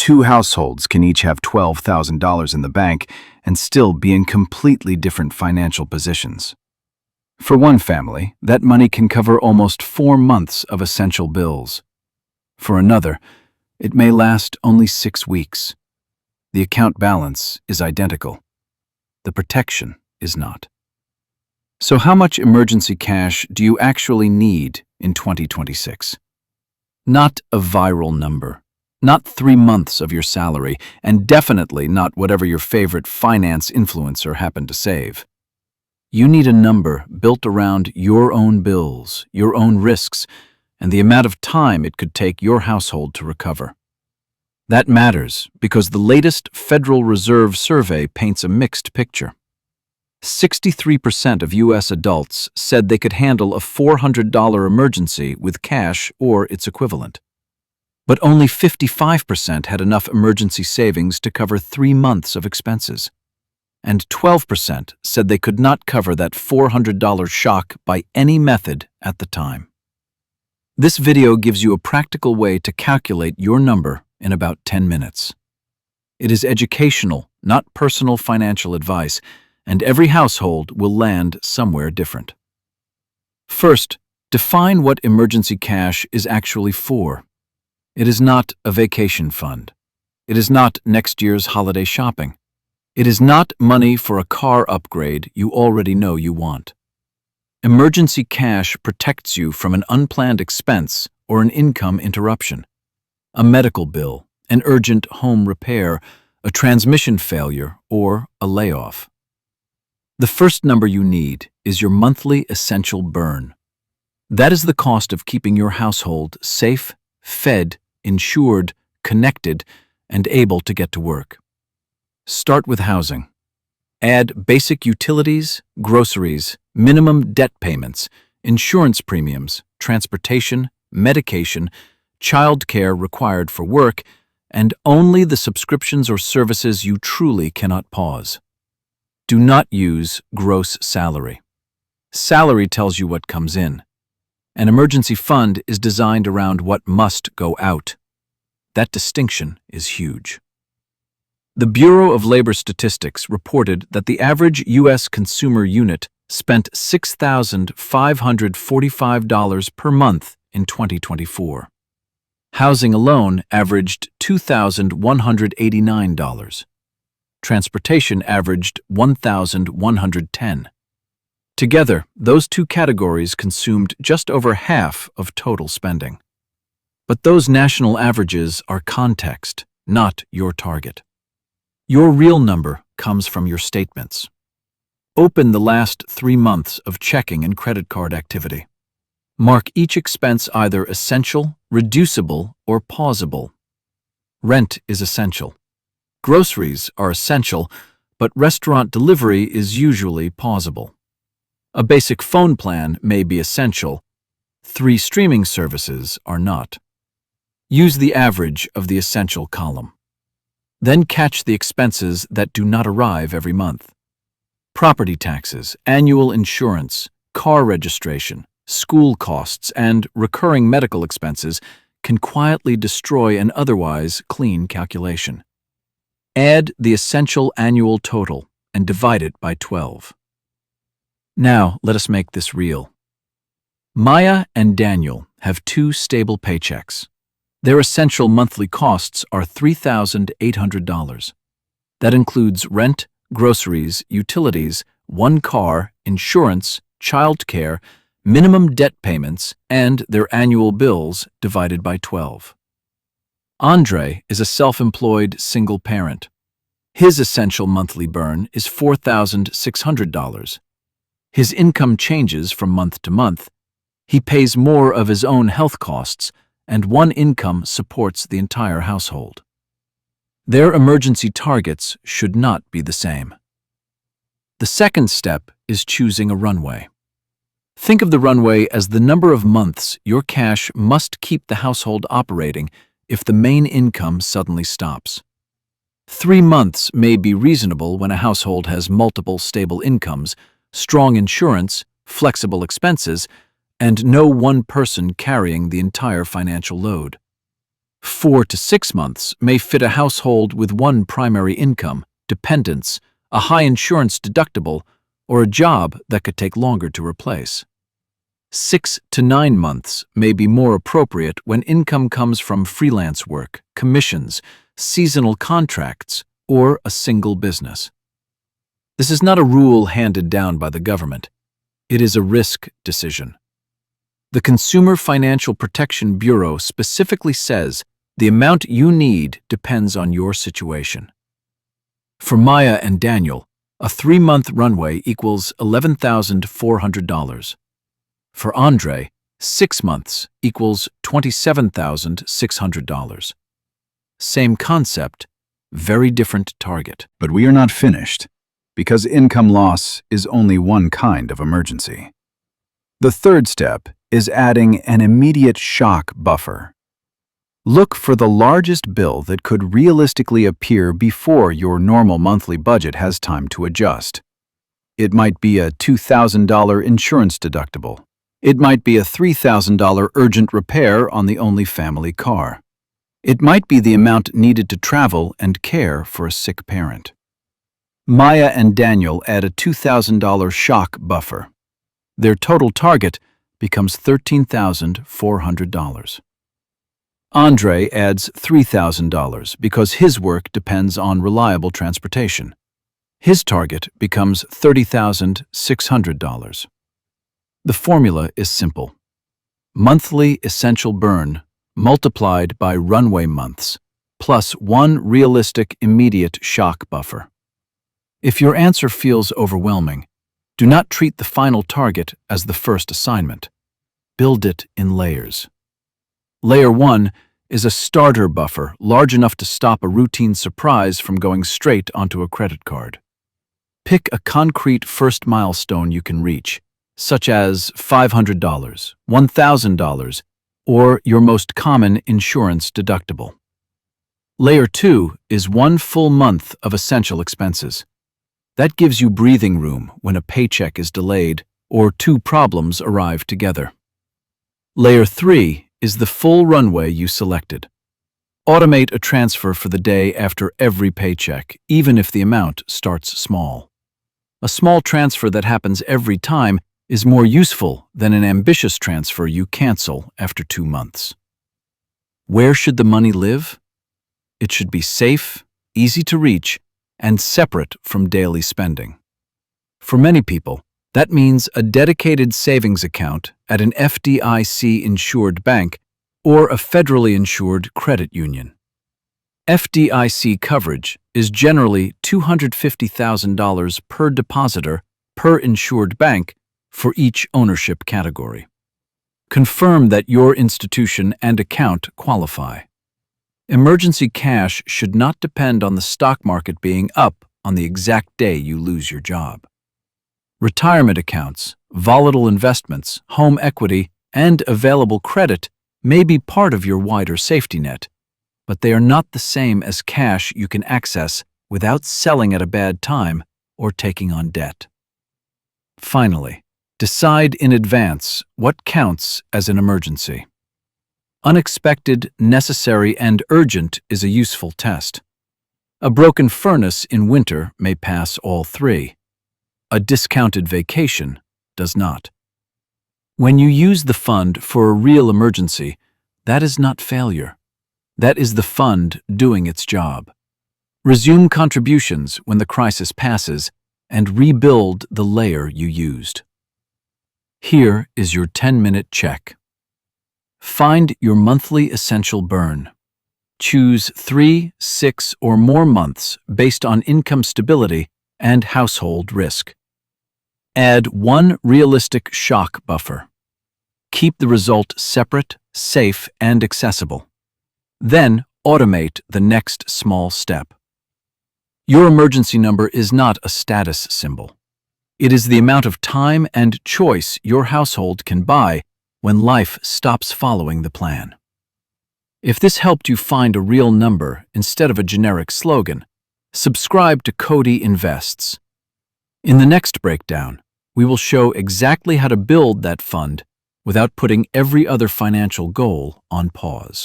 Two households can each have $12,000 in the bank and still be in completely different financial positions. For one family, that money can cover almost 4 months of essential bills. For another, it may last only 6 weeks. The account balance is identical. The protection is not. So how much emergency cash do you actually need in 2026? Not a viral number, not 3 months of your salary, and definitely not whatever your favorite finance influencer happened to save. You need a number built around your own bills, your own risks, and the amount of time it could take your household to recover. That matters because the latest Federal Reserve survey paints a mixed picture. 63% of U.S. adults said they could handle a $400 emergency with cash or its equivalent. But only 55% had enough emergency savings to cover 3 months of expenses. And 12% said they could not cover that $400 shock by any method at the time. This video gives you a practical way to calculate your number in about 10 minutes. It is educational, not personal financial advice, and every household will land somewhere different. First, define what emergency cash is actually for. It is not a vacation fund. It is not next year's holiday shopping. It is not money for a car upgrade you already know you want. Emergency cash protects you from an unplanned expense or an income interruption. A medical bill, an urgent home repair, a transmission failure, or a layoff. The first number you need is your monthly essential burn. That is the cost of keeping your household safe, fed, insured, connected, and able to get to work. Start with housing. Add basic utilities, groceries, minimum debt payments, insurance premiums, transportation, medication, child care required for work, and only the subscriptions or services you truly cannot pause. Do not use gross salary. Salary tells you what comes in. An emergency fund is designed around what must go out. That distinction is huge. The Bureau of Labor Statistics reported that the average U.S. consumer unit spent $6,545 per month in 2024. Housing alone averaged $2,189. Transportation averaged $1,110. Together, those two categories consumed just over half of total spending. But those national averages are context, not your target. Your real number comes from your statements. Open the last 3 months of checking and credit card activity. Mark each expense either essential, reducible, or pausable. Rent is essential. Groceries are essential, but restaurant delivery is usually pausable. A basic phone plan may be essential. 3 streaming services are not. Use the average of the essential column. Then catch the expenses that do not arrive every month. Property taxes, annual insurance, car registration, school costs, and recurring medical expenses can quietly destroy an otherwise clean calculation. Add the essential annual total and divide it by 12. Now, let us make this real. Maya and Daniel have 2 stable paychecks. Their essential monthly costs are $3,800. That includes rent, groceries, utilities, 1 car, insurance, childcare, minimum debt payments, and their annual bills divided by 12. Andre is a self-employed single parent. His essential monthly burn is $4,600. His income changes from month to month. He pays more of his own health costs, and one income supports the entire household. Their emergency targets should not be the same. The second step is choosing a runway. Think of the runway as the number of months your cash must keep the household operating if the main income suddenly stops. 3 months may be reasonable when a household has multiple stable incomes, strong insurance, flexible expenses, and no one person carrying the entire financial load. 4 to 6 months may fit a household with one primary income, dependents, a high insurance deductible, or a job that could take longer to replace. 6 to 9 months may be more appropriate when income comes from freelance work, commissions, seasonal contracts, or a single business. This is not a rule handed down by the government. It is a risk decision. The Consumer Financial Protection Bureau specifically says the amount you need depends on your situation. For Maya and Daniel, a 3-month runway equals $11,400. For Andre, 6 months equals $27,600. Same concept, very different target. But we are not finished, because income loss is only one kind of emergency. The third step is adding an immediate shock buffer. Look for the largest bill that could realistically appear before your normal monthly budget has time to adjust. It might be a $2,000 insurance deductible. It might be a $3,000 urgent repair on the only family car. It might be the amount needed to travel and care for a sick parent. Maya and Daniel add a $2,000 shock buffer. Their total target becomes $13,400. Andre adds $3,000 because his work depends on reliable transportation. His target becomes $30,600. The formula is simple. Monthly essential burn multiplied by runway months plus one realistic immediate shock buffer. If your answer feels overwhelming, do not treat the final target as the first assignment. Build it in layers. Layer 1 is a starter buffer large enough to stop a routine surprise from going straight onto a credit card. Pick a concrete first milestone you can reach, such as $500, $1,000, or your most common insurance deductible. Layer 2 is 1 full month of essential expenses. That gives you breathing room when a paycheck is delayed or 2 problems arrive together. Layer 3 is the full runway you selected. Automate a transfer for the day after every paycheck, even if the amount starts small. A small transfer that happens every time is more useful than an ambitious transfer you cancel after 2 months. Where should the money live? It should be safe, easy to reach, and separate from daily spending. For many people, that means a dedicated savings account at an FDIC-insured bank or a federally insured credit union. FDIC coverage is generally $250,000 per depositor per insured bank for each ownership category. Confirm that your institution and account qualify. Emergency cash should not depend on the stock market being up on the exact day you lose your job. Retirement accounts, volatile investments, home equity, and available credit may be part of your wider safety net, but they are not the same as cash you can access without selling at a bad time or taking on debt. Finally, decide in advance what counts as an emergency. Unexpected, necessary, and urgent is a useful test. A broken furnace in winter may pass all 3. A discounted vacation does not. When you use the fund for a real emergency, that is not failure. That is the fund doing its job. Resume contributions when the crisis passes and rebuild the layer you used. Here is your 10-minute check. Find your monthly essential burn. Choose 3, 6, or more months based on income stability and household risk. Add 1 realistic shock buffer. Keep the result separate, safe, and accessible. Then automate the next small step. Your emergency number is not a status symbol. It is the amount of time and choice your household can buy when life stops following the plan. If this helped you find a real number instead of a generic slogan, subscribe to Cody Invests. In the next breakdown, we will show exactly how to build that fund without putting every other financial goal on pause.